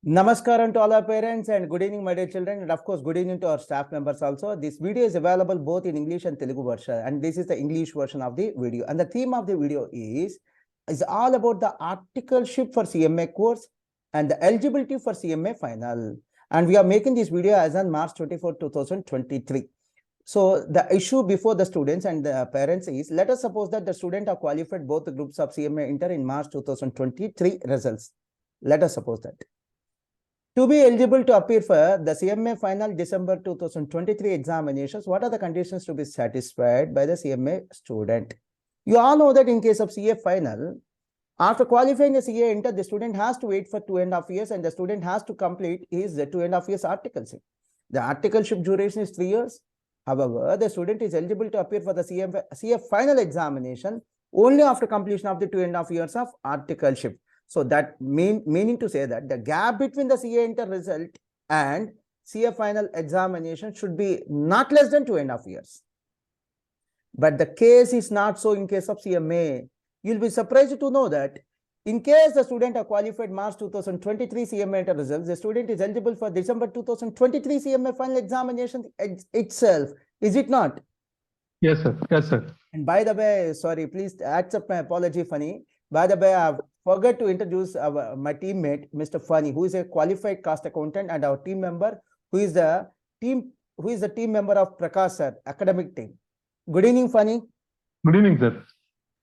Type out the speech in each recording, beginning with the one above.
Namaskaram to all our parents and good evening, my dear children, and of course, good evening to our staff members also. This video is available both in English and Telugu version, and this is the English version of the video. And the theme of the video is all about the articleship for CMA course and the eligibility for CMA final. And we are making this video as on March 24, 2023. So the issue before the students and the parents is, let us suppose that the student have qualified both the groups of CMA Inter in March 2023 results. Let us suppose that. To be eligible to appear for the CMA final December 2023 examinations, what are the conditions to be satisfied by the CMA student? You all know that in case of CA final, after qualifying a CA Inter, the student has to wait for 2.5 years and the student has to complete his 2.5 years articleship. The articleship duration is 3 years. However, the student is eligible to appear for the CA final examination only after completion of the 2.5 years of articleship. So that meaning to say that the gap between the CA Inter result and CA final examination should be not less than 2.5 years. But the case is not so in case of CMA. You'll be surprised to know that in case the student are qualified March 2023 CMA Inter results, the student is eligible for December 2023 CMA final examination itself. Is it not? Yes, sir. Yes, sir. And by the way, sorry, please accept my apology, Funny. By the way, I've forgot to introduce my teammate, Mr. Funny, who is a qualified cost accountant, and our team member, who is the team member of Prakash sir, academic team. Good evening, Funny. Good evening, sir.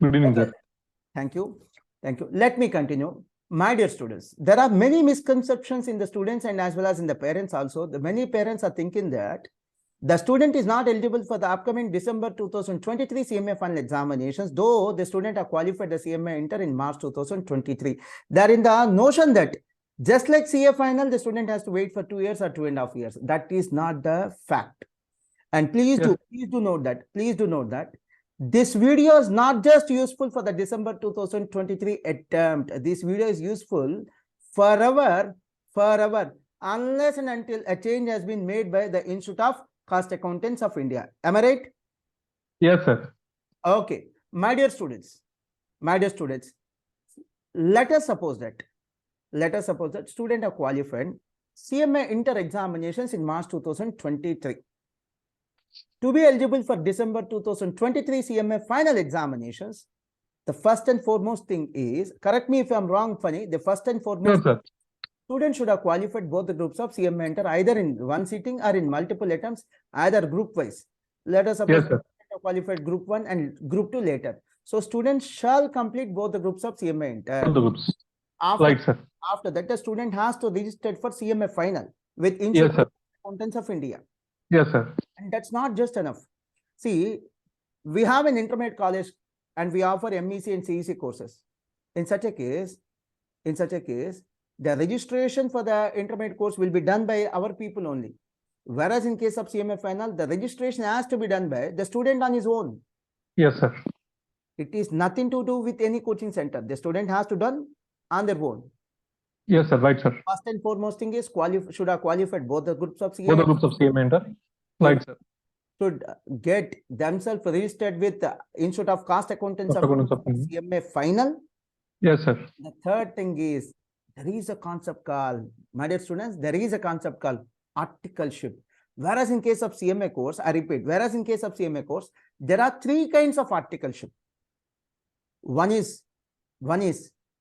Good evening, sir. Thank you. Thank you. Let me continue. My dear students, there are many misconceptions in the students and as well as in the parents also. The many parents are thinking that the student is not eligible for the upcoming December 2023 CMA final examinations, though the student are qualified the CMA Inter in March 2023. There in the notion that just like CA final, the student has to wait for 2 years or 2.5 years. That is not the fact. And please do note that this video is not just useful for the December 2023 attempt. This video is useful forever, unless and until a change has been made by the Institute of Cost Accountants of India. Am I right? Yes, sir. Okay. My dear students, let us suppose that student are qualified CMA Inter examinations in March 2023. To be eligible for December 2023 CMA final examinations, the first and foremost thing is, correct me if I'm wrong, Funny, the first and foremost, No, sir. Student should have qualified both the groups of CMA Inter either in one sitting or in multiple attempts, either group wise. Let us suppose qualified group 1 and group 2 later. So students shall complete both the groups of CMA Inter. All the groups. After that, the student has to register for CMA final with Institute of Accountants of India. Yes, sir. And that's not just enough. See, we have an intermediate college and we offer MEC and CEC courses. In such a case, the registration for the intermediate course will be done by our people only. Whereas in case of CMA final, the registration has to be done by the student on his own. Yes, sir. It is nothing to do with any coaching center. The student has to done on their own. Yes, sir. Right, sir. First and foremost thing is should have qualified both the groups of CMA. Both the groups of CMA Inter. Right, sir. Should get themselves registered with the Institute of Cost Accountants of CMA final. Yes, sir. The third thing is, there is a concept called, my dear students, there is a concept called articleship. Whereas in case of CMA course, I repeat, whereas in case of CMA course, there are 3 kinds of articleship. One is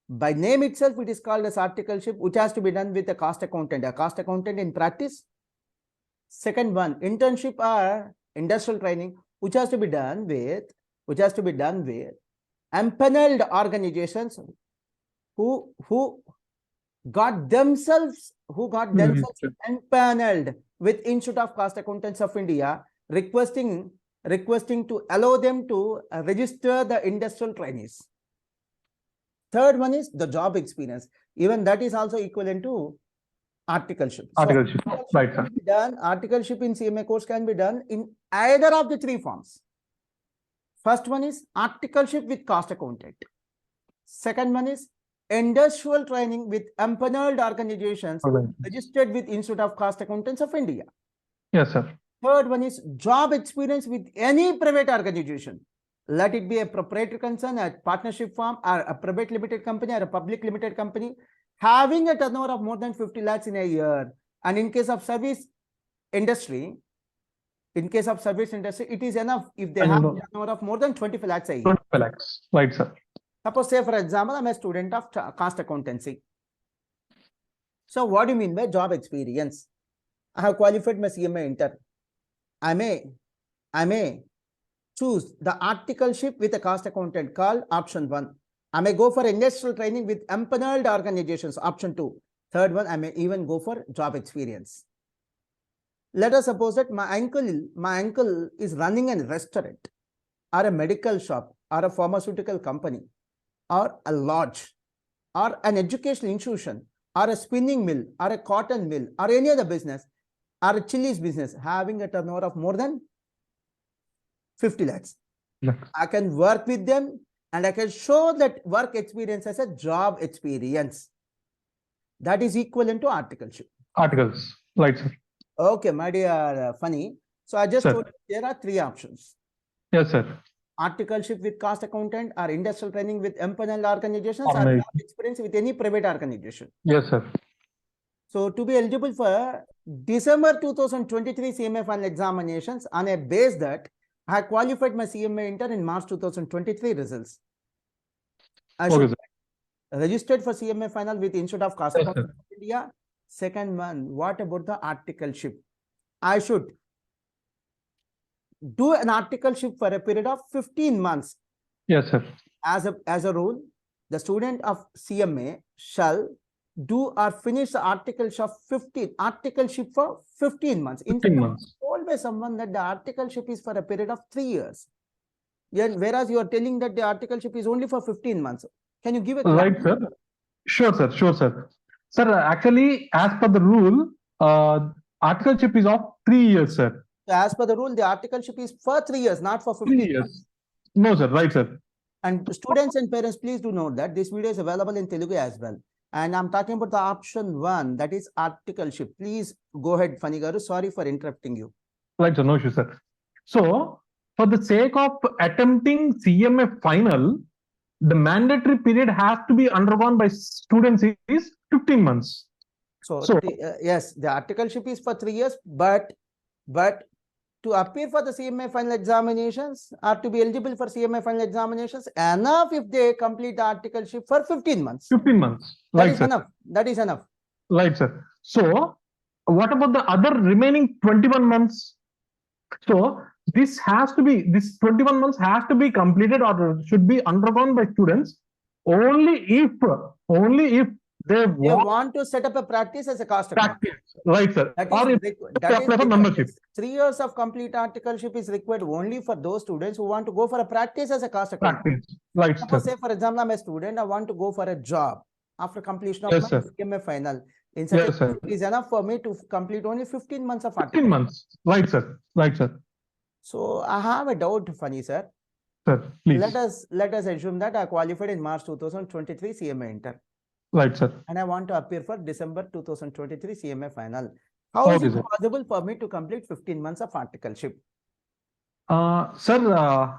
by name itself, it is called as articleship, which has to be done with a cost accountant in practice. Second one, internship or industrial training, which has to be done with empaneled organizations who got themselves empaneled with Institute of Cost Accountants of India, requesting to allow them to register the industrial trainees. Third one is the job experience. Even that is also equivalent to articleship. Articleship. Right, sir. Articleship in CMA course can be done in either of the 3 forms. First one is articleship with cost accountant. Second one is industrial training with empaneled organizations registered with Institute of Cost Accountants of India. Yes, sir. Third one is job experience with any private organization. Let it be a proprietary concern, a partnership firm, or a private limited company, or a public limited company. having a turnover of more than 50 lakhs in a year. And in case of service industry, it is enough if they have a turnover of more than 25 lakhs a year. 25 lakhs. Right, sir. Suppose, say, for example, I'm a student of cost accountancy. So what do you mean by job experience? I have qualified my CMA inter. I may choose the articleship with a cost accountant called option 1. I may go for industrial training with empaneled organizations, option 2. Third one, I may even go for job experience. Let us suppose that my uncle is running a restaurant or a medical shop or a pharmaceutical company or a lodge or an educational institution or a spinning mill or a cotton mill or any other business or a chilies business having a turnover of more than 50 lakhs. I can work with them and I can show that work experience as a job experience. That is equivalent to articleship. Articles. Right, sir. Okay, my dear Funny. So I just told you there are 3 options. Yes, sir. Articleship with cost accountant or industrial training with empaneled organizations or job experience with any private organization. Yes, sir. So to be eligible for December 2023 CMA final examinations, on a base that I qualified my CMA inter in March 2023 results. I should registered for CMA final with Institute of Cost Accounting of India. Second one, what about the articleship? I should do an articleship for a period of 15 months. Yes, sir. As a rule, the student of CMA shall do or finish the articleship for 15 months. In fact, told by someone that the articleship is for a period of 3 years. Whereas you are telling that the articleship is only for 15 months. Can you give a right, sir? Sure, sir. Sure, sir. Sir, actually, as per the rule, articleship is of 3 years, sir. So as per the rule, the articleship is for 3 years, not for 15 years. months. No, sir. Right, sir. And students and parents, please do note that this video is available in Telugu as well. And I'm talking about the option 1, that is articleship. Please go ahead, Funny Garu. Sorry for interrupting you. Right, sir. No issue, sir. So, for the sake of attempting CMA final, the mandatory period has to be undergone by students is 15 months. So yes, the articleship is for 3 years, but to appear for the CMA final examinations or to be eligible for CMA final examinations, enough if they complete the articleship for 15 months. 15 months. That is enough. That is enough. Right, sir. So, what about the other remaining 21 months? So, this 21 months has to be completed or should be undergone by students only if they want to set up a practice as a cost account. Right, sir. That is membership. 3 years of complete articleship is required only for those students who want to go for a practice as a cost account. Right, Suppose, say, for example, I'm a student, I want to go for a job after completion of my CMA final. In such a case, it is enough for me to complete only 15 months of articleship. 15 months. Right, sir. Right, sir. So I have a doubt, Funny sir. Sir, please. Let us assume that I qualified in March 2023 CMA inter. Right, sir. And I want to appear for December 2023 CMA final. How is it possible for me to complete 15 months of articleship? Sir,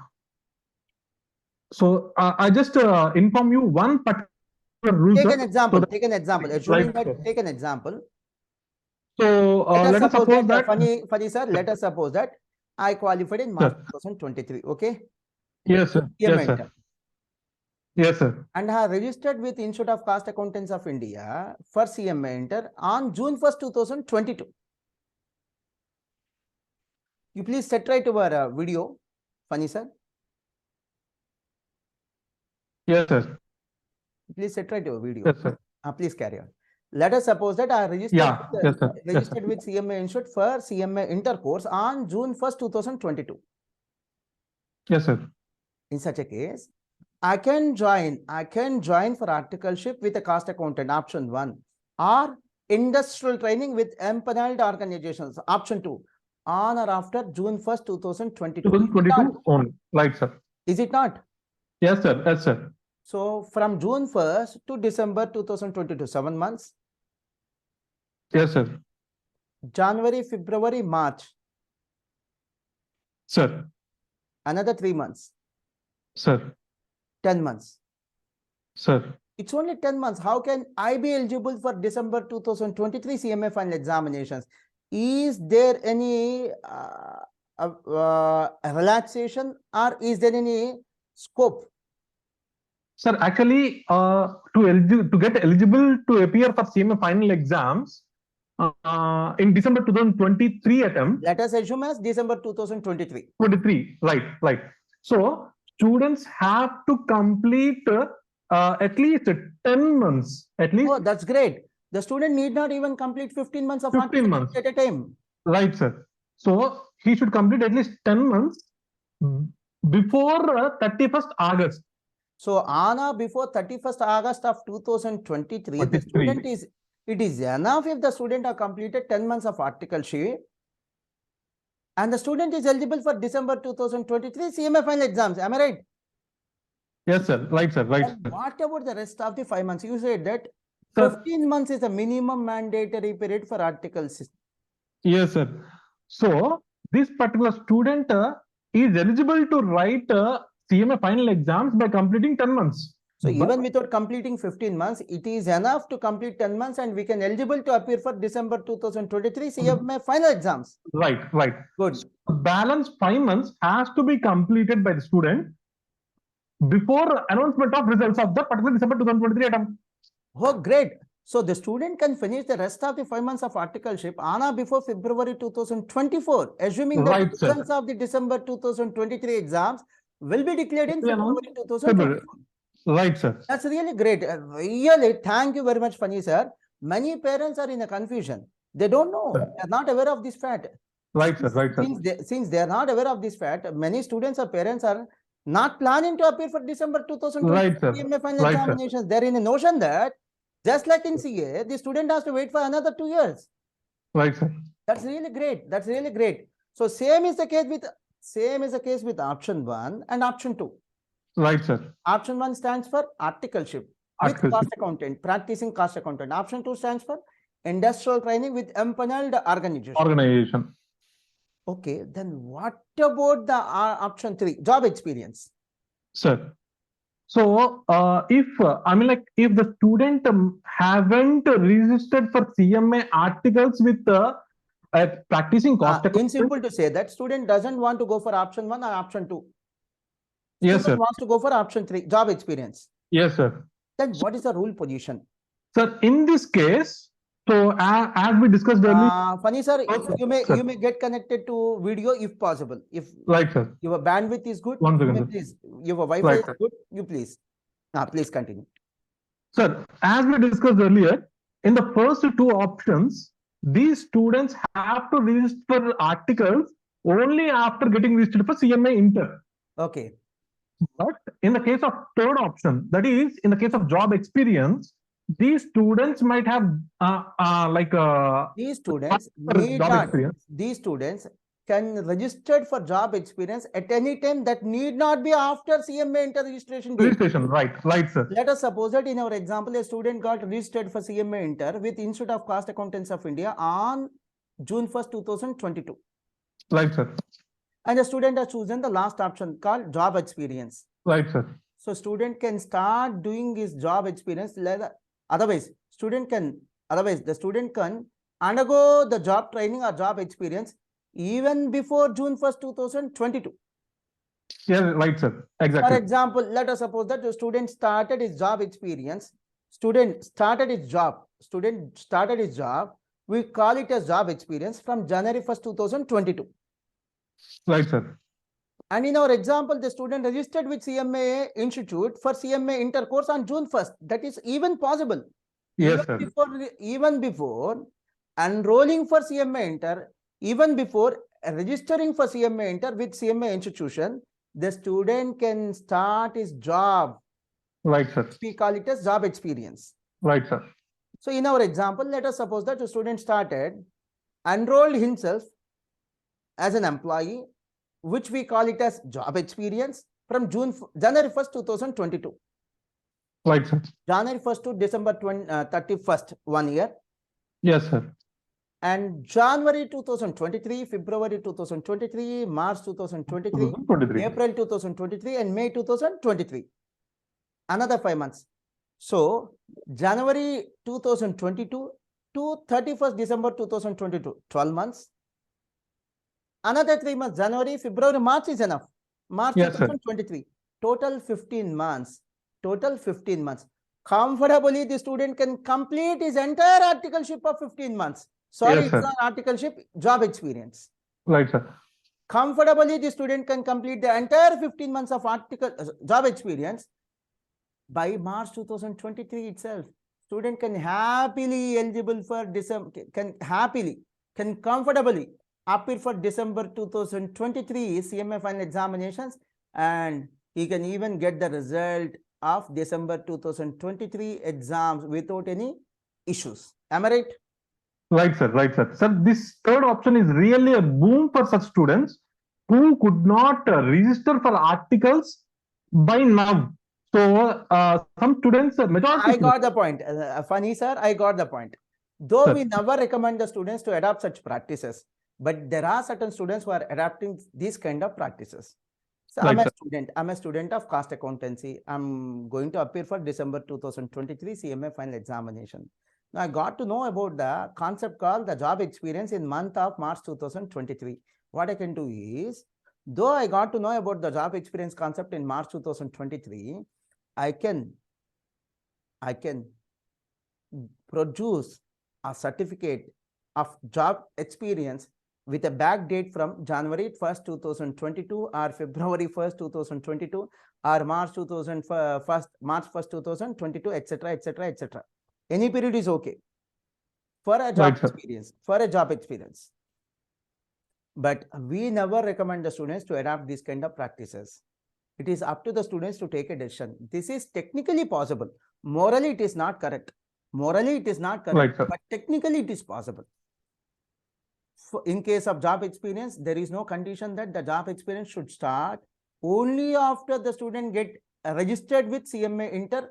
so I just inform you one particular rule. Take an example. Take an example. Assuming that, take an example. So let us suppose that funny sir, let us suppose that I qualified in March 2023. Okay. Yes, sir. Yes, sir. Yes, sir. And I have registered with Institute of Cost Accountants of India for CMA inter on June 1st, 2022. You please set right your video, Funny sir. Yes, sir. Please set right your video. Yes, sir. Please carry on. Let us suppose that I registered with CMA Institute for CMA inter course on June 1st, 2022. Yes, sir. In such a case, I can join for articleship with a cost accountant, option 1, or industrial training with empaneled organizations, option 2, on or after June 1st, 2022. 2022 only. Right, sir. Is it not? Yes, sir. Yes, sir. So from June 1st to December 2022, 7 months. Yes, sir. January, February, March. Sir. Another 3 months. Sir. 10 months. Sir. It's only 10 months. How can I be eligible for December 2023 CMA final examinations? Is there any relaxation or is there any scope? Sir, actually, to get eligible to appear for CMA final exams in December 2023 attempt. Let us assume as December 2023. 23, right. So students have to complete at least 10 months. At least. Oh, that's great. The student need not even complete 15 months of 15 months at a time. Right, sir. So he should complete at least 10 months before 31st August. So on or before 31st August of 2023, the student it is enough if the student have completed 10 months of articleship and the student is eligible for December 2023 CMA final exams. Am I right? Yes, sir. Right, sir. Right. And what about the rest of the 5 months? You said that 15 months is the minimum mandatory period for articles. Yes, sir. So this particular student is eligible to write CMA final exams by completing 10 months. So even without completing 15 months, it is enough to complete 10 months and we can eligible to appear for December 2023 CMA final exams. Right. Good. So balance 5 months has to be completed by the student before announcement of results of the particular December 2023 attempt. Oh, great. So the student can finish the rest of the 5 months of articleship on or before February 2024, assuming that the results of the December 2023 exams will be declared in February 2024. Right, sir. That's really great. Really, thank you very much, Funny sir. Many parents are in a confusion. They don't know. They are not aware of this fact. Right, sir. Since they are not aware of this fact, many students or parents are not planning to appear for December 2023 CMA final examinations. They're in a notion that just like in CA, the student has to wait for another 2 years. Right, sir. That's really great. That's really great. So same is the case with option 1 and option 2. Right, sir. Option 1 stands for articleship with cost accountant, practicing cost accountant. Option 2 stands for industrial training with empaneled organization. Okay, then what about the option 3, job experience? Sir, so if the student haven't registered for CMA articles with practicing cost accountant. In simple to say that student doesn't want to go for option 1 or option 2. Yes, sir. Wants to go for option 3, job experience. Yes, sir. Then what is the rule position? Sir, in this case, so as we discussed earlier, Funny sir, you may get connected to video if possible. If sir. Your bandwidth is good, please. Your Wi-Fi is good, you please. Please continue. Sir, as we discussed earlier, in the first 2 options, these students have to register articles only after getting registered for CMA Inter. Okay. But in the case of third option, that is, in the case of job experience, these students might have these students can register for job experience at any time that need not be after CMA Inter registration date. Right, sir. Let us suppose that in our example, a student got registered for CMA Inter with Institute of Cost Accountants of India on June 1st, 2022. Right, sir. And the student has chosen the last option called job experience. Right, sir. So student can start doing his job experience. Otherwise, the student can undergo the job training or job experience even before June 1st, 2022. Yeah, right, sir. Exactly. For example, let us suppose that the student started his job experience. Student started his job. We call it as job experience from January 1st, 2022. Right, sir. And in our example, the student registered with CMA Institute for CMA Inter course on June 1st. That is even possible. Yes, sir. Even before enrolling for CMA Inter, even before registering for CMA Inter with CMA institution, the student can start his job. Right, sir. We call it as job experience. Right, sir. So in our example, let us suppose that the student enrolled himself as an employee, which we call it as job experience from January 1st, 2022. Right, sir. January 1st to December 31st, 1 year. Yes, sir. And January 2023, February 2023, March 2023, April 2023, and May 2023. Another 5 months. So January 2022 to 31st December 2022, 12 months. Another 3 months, January, February, March is enough. March Yes, sir. 2023, total 15 months. Total 15 months. Comfortably, the student can complete his entire articleship of 15 months. Sorry, Yes, it's sir. not articleship, job experience. Right, sir. Comfortably, the student can complete the entire 15 months of job experience by March 2023 itself. Student can happily eligible for December, can comfortably appear for December 2023 CMA final examinations, and he can even get the result of December 2023 exams without any issues. Am I right? Right, sir. Right, sir. Sir, this third option is really a boom for such students who could not register for articles by now. So, some students, majority I students, got the point. Funny, sir, I got the point. Though sir. we never recommend the students to adopt such practices, but there are certain students who are adapting these kind of practices. So Right, I'm a sir. student. I'm a student of cost accountancy. I'm going to appear for December 2023 CMA final examination. Now I got to know about the concept called the job experience in month of March 2023. What I can do is, though I got to know about the job experience concept in March 2023, I can produce a certificate of job experience with a back date from January 1st, 2022 or February 1st, 2022 or March 1st, 2022, etc., etc., etc. Any period is okay for a job Right, sir. experience. But we never recommend the students to adopt these kind of practices. It is up to the students to take a decision. This is technically possible. Morally, it is not correct. Morally, it is not correct, Right, sir. but technically it is possible. In case of job experience, there is no condition that the job experience should start only after the student get registered with CMA Inter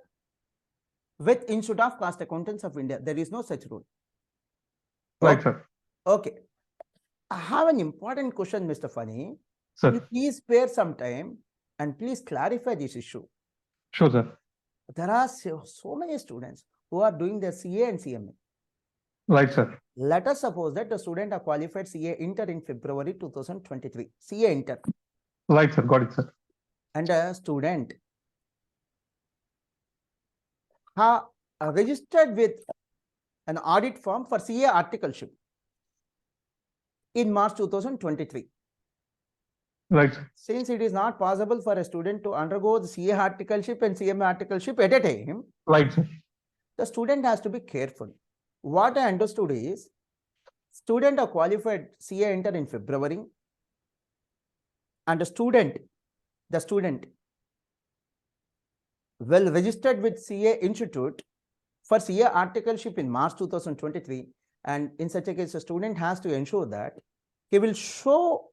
with Institute of Cost Accountants of India. There is no such rule. Right, Okay. sir. Okay. I have an important question, Mr. Funny. Sir. Please spare some time and please clarify this issue. Sure, sir. There are so many students who are doing their CA and CMA. Right, sir. Let us suppose that the student are qualified CA Inter in February 2023. CA Inter. Right, sir. Got it, sir. And a student have registered with an audit firm for CA articleship in March 2023. Right, sir. Since it is not possible for a student to undergo the CA articleship and CMA articleship at a time, Right, sir. the student has to be careful. What I understood is, student are qualified CA Inter in February, and the student well registered with CA Institute for CA articleship in March 2023, and in such a case, a student has to ensure that he will show,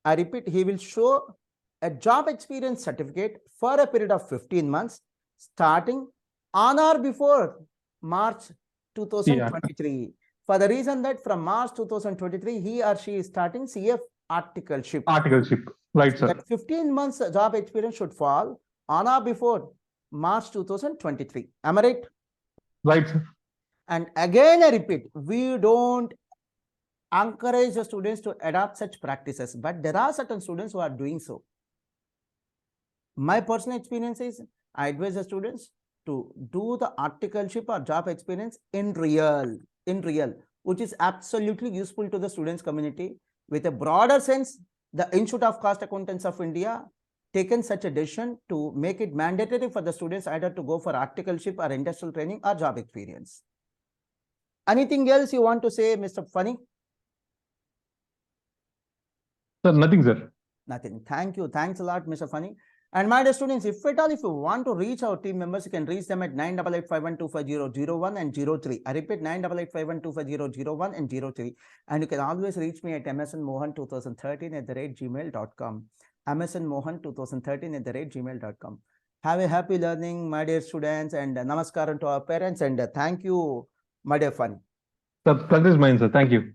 I repeat, he will show a job experience certificate for a period of 15 months starting on or before March 2023. For the reason that from March 2023, he or she is starting CF articleship. Right, sir. That 15 months job experience should fall on or before March 2023. Am I right? Right, sir. And again, I repeat, we don't encourage the students to adopt such practices, but there are certain students who are doing so. My personal experience is, I advise the students to do the articleship or job experience in real, which is absolutely useful to the students community. With a broader sense, the Institute of Cost Accountants of India taken such a decision to make it mandatory for the students either to go for articleship or industrial training or job experience. Anything else you want to say, Mr. Funny? Sir, nothing, sir. Nothing. Thank you. Thanks a lot, Mr. Funny. And my dear students, if at all, if you want to reach our team members, you can reach them at 9885125001 and 03. I repeat, 9885125001 and 03. And you can always reach me at msnmohan2013@gmail.com. msnmohan2013@gmail.com. Have a happy learning, my dear students, and namaskaram to our parents. And thank you, my dear Funny. That is mine, sir. Thank you.